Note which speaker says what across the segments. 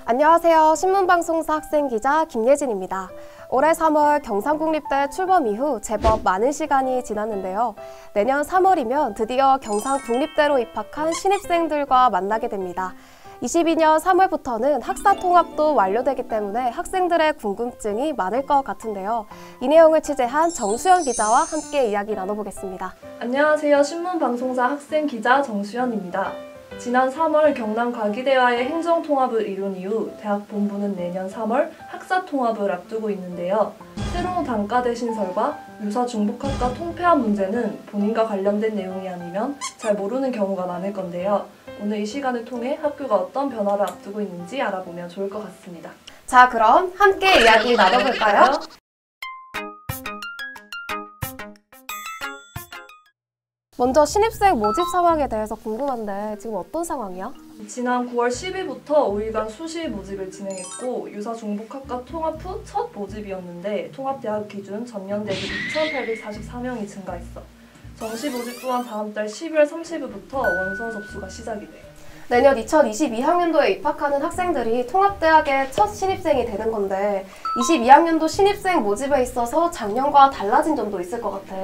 Speaker 1: 안녕하세요. 신문방송사 학생기자 김예진입니다. 올해 3월 경상국립대 출범 이후 제법 많은 시간이 지났는데요. 내년 3월이면 드디어 경상국립대로 입학한 신입생들과 만나게 됩니다. 22년 3월부터는 학사 통합도 완료되기 때문에 학생들의 궁금증이 많을 것 같은데요. 이 내용을 취재한 정수연 기자와 함께 이야기 나눠보겠습니다.
Speaker 2: 안녕하세요. 신문방송사 학생기자 정수연입니다. 지난 3월 경남과기대와의 행정통합을 이룬 이후 대학 본부는 내년 3월 학사통합을 앞두고 있는데요. 새로운 단과대 신설과 유사중복학과 통폐합 문제는 본인과 관련된 내용이 아니면 잘 모르는 경우가 많을 건데요. 오늘 이 시간을 통해 학교가 어떤 변화를 앞두고 있는지 알아보면 좋을 것 같습니다.
Speaker 1: 자, 그럼 함께 이야기 나눠볼까요? 먼저 신입생 모집 상황에 대해서 궁금한데 지금 어떤 상황이야?
Speaker 2: 지난 9월 10일부터 5일간 수시 모집을 진행했고 유사중복학과 통합 후 첫 모집이었는데 통합대학 기준 전년 대비 2,844명이 증가했어. 정시 모집 또한 다음 달 12월 30일부터 원서 접수가 시작이 돼.
Speaker 1: 내년 2022학년도에 입학하는 학생들이 통합대학의 첫 신입생이 되는 건데 22학년도 신입생 모집에 있어서 작년과 달라진 점도 있을 것 같아.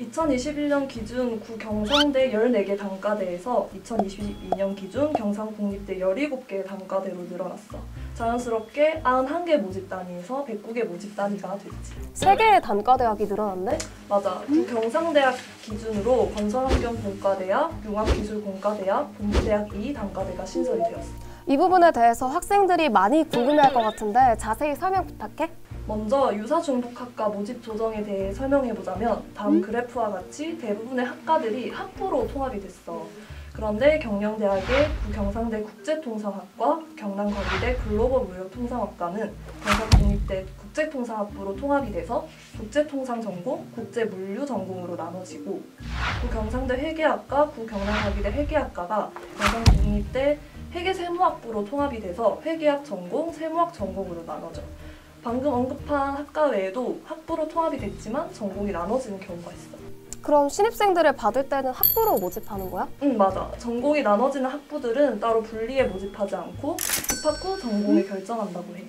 Speaker 2: 2021년 기준 구 경상대 14개 단과대에서 2022년 기준 경상국립대 17개 단과대로 늘어났어. 자연스럽게 91개 모집 단위에서 109개 모집 단위가 됐지.
Speaker 1: 3개의 단과대학이 늘어났네?
Speaker 2: 맞아. 구 경상대학 기준으로 건설환경공과대학, 융합기술공과대학, 본부대학 2 단과대가 신설이 되었어.
Speaker 1: 이 부분에 대해서 학생들이 많이 궁금해할 것 같은데 자세히 설명 부탁해.
Speaker 2: 먼저 유사중복학과 모집 조정에 대해 설명해보자면 다음 그래프와 같이 대부분의 학과들이 학부로 통합이 됐어. 그런데 경영대학의 구경상대 국제통상학과, 경남과기대 글로벌무역통상학과는 경상국립대 국제통상학부로 통합이 돼서 국제통상 전공, 국제물류 전공으로 나눠지고 구경상대 회계학과, 구경남과기대 회계학과가 경상국립대 회계세무학부로 통합이 돼서 회계학 전공, 세무학 전공으로 나눠져. 방금 언급한 학과 외에도 학부로 통합이 됐지만 전공이 나눠지는 경우가 있어.
Speaker 1: 그럼 신입생들을 받을 때는 학부로 모집하는 거야?
Speaker 2: 응, 맞아. 전공이 나눠지는 학부들은 따로 분리해 모집하지 않고 입학 후 전공을 결정한다고 해.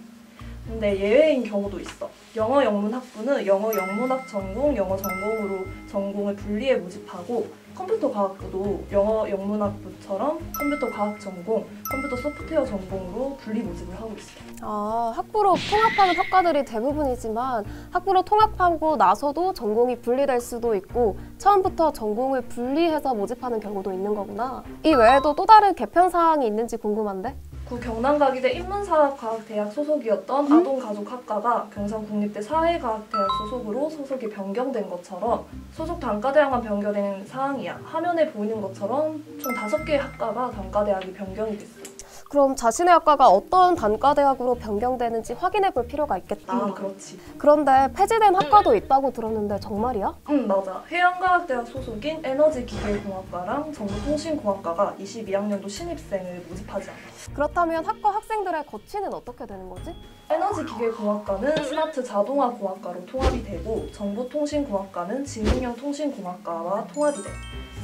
Speaker 2: 근데 예외인 경우도 있어. 영어 영문학부는 영어 영문학 전공, 영어 전공으로 전공을 분리해 모집하고 컴퓨터 과학부도 영어 영문학부처럼 컴퓨터 과학 전공, 컴퓨터 소프트웨어 전공으로 분리 모집을 하고 있어.
Speaker 1: 아, 학부로 통합하는 학과들이 대부분이지만 학부로 통합하고 나서도 전공이 분리될 수도 있고 처음부터 전공을 분리해서 모집하는 경우도 있는 거구나. 이 외에도 또 다른 개편 사항이 있는지 궁금한데?
Speaker 2: 구 경남과기대 인문사학과학대학 소속이었던 아동가족학과가 경상국립대 사회과학대학 소속으로 소속이 변경된 것처럼 소속 단과대학만 변경된 사항이야. 화면에 보이는 것처럼 총 5개의 학과가 단과대학이 변경이 됐어.
Speaker 1: 그럼 자신의 학과가 어떤 단과대학으로 변경되는지 확인해 볼 필요가 있겠다.
Speaker 2: 그렇지.
Speaker 1: 그런데 폐지된 학과도 있다고 들었는데 정말이야?
Speaker 2: 맞아. 해양과학대학 소속인 에너지기계공학과랑 정보통신공학과가 22학년도 신입생을 모집하지 않아.
Speaker 1: 그렇다면 학과 학생들의 거치는 어떻게 되는 거지?
Speaker 2: 에너지기계공학과는 스마트 자동화공학과로 통합이 되고 정보통신공학과는 지능형 통신공학과와 통합이 돼.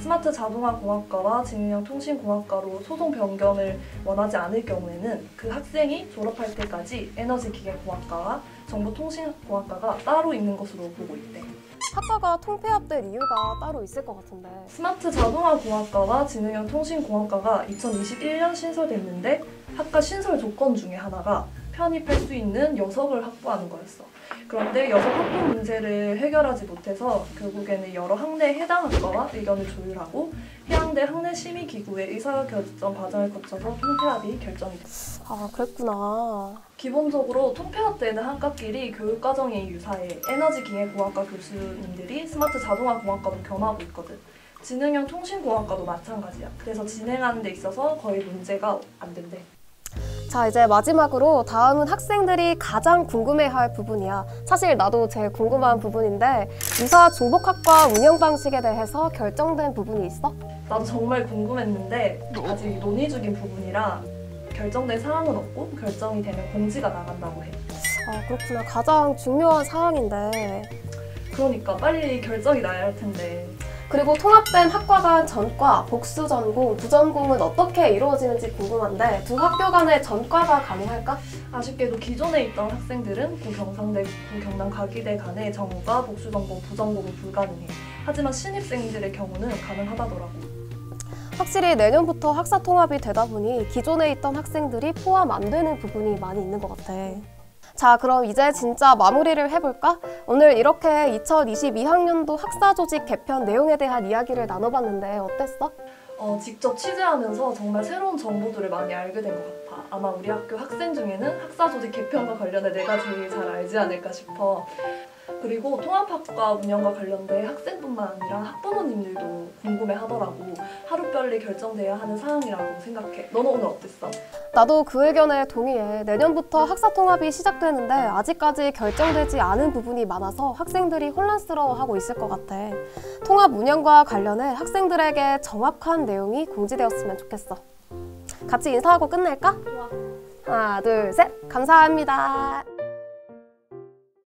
Speaker 2: 스마트 자동화공학과와 지능형 통신공학과로 소속 변경을 원하지 않을 경우에는 그 학생이 졸업할 때까지 에너지기계공학과와 정보통신공학과가 따로 있는 것으로 보고 있대.
Speaker 1: 학과가 통폐합될 이유가 따로 있을 것 같은데.
Speaker 2: 스마트 자동화공학과와 지능형 통신공학과가 2021년 신설됐는데 학과 신설 조건 중에 하나가 편입할 수 있는 여석을 확보하는 거였어. 그런데 여석 확보 문제를 해결하지 못해서 결국에는 여러 학내 해당 학과와 의견을 조율하고 해양대 학내심의기구의 의사결정 과정을 거쳐서 통폐합이 결정이 됐어.
Speaker 1: 아, 그랬구나.
Speaker 2: 기본적으로 통폐합 때는 학과끼리 교육과정이 유사해. 에너지기계공학과 교수님들이 스마트 자동화공학과도 겸하고 있거든. 지능형 통신공학과도 마찬가지야. 그래서 진행하는 데 있어서 거의 문제가 안 된대.
Speaker 1: 자, 이제 마지막으로 다음은 학생들이 가장 궁금해할 부분이야. 사실 나도 제일 궁금한 부분인데 유사중복학과 운영 방식에 대해서 결정된 부분이 있어?
Speaker 2: 나도 정말 궁금했는데 아직 논의 중인 부분이라 결정된 사항은 없고 결정이 되면 공지가 나간다고 해.
Speaker 1: 아, 그렇구나. 가장 중요한 사항인데.
Speaker 2: 그러니까 빨리 결정이 나야 할 텐데.
Speaker 1: 그리고 통합된 학과 간 전과, 복수 전공, 부전공은 어떻게 이루어지는지 궁금한데 두 학교 간의 전과가 가능할까?
Speaker 2: 아쉽게도 기존에 있던 학생들은 구경상대, 구경남과기대 간의 전과, 복수전공, 부전공은 불가능해. 하지만 신입생들의 경우는 가능하다더라고.
Speaker 1: 확실히 내년부터 학사 통합이 되다 보니 기존에 있던 학생들이 포함 안 되는 부분이 많이 있는 것 같아. 자, 그럼 이제 진짜 마무리를 해볼까? 오늘 이렇게 2022학년도 학사조직 개편 내용에 대한 이야기를 나눠봤는데 어땠어?
Speaker 2: 직접 취재하면서 정말 새로운 정보들을 많이 알게 된 것 같아. 아마 우리 학교 학생 중에는 학사조직 개편과 관련해 내가 제일 잘 알지 않을까 싶어. 그리고 통합학과 운영과 관련돼 학생뿐만 아니라 학부모님들도 궁금해하더라고. 하루빨리 결정돼야 하는 사항이라고 생각해. 너는 오늘 어땠어?
Speaker 1: 나도 그 의견에 동의해. 내년부터 학사 통합이 시작되는데 아직까지 결정되지 않은 부분이 많아서 학생들이 혼란스러워하고 있을 것 같아. 통합 운영과 관련해 학생들에게 정확한 내용이 공지되었으면 좋겠어. 같이 인사하고 끝낼까?
Speaker 2: 좋아.
Speaker 1: 하나, 둘, 셋! 감사합니다.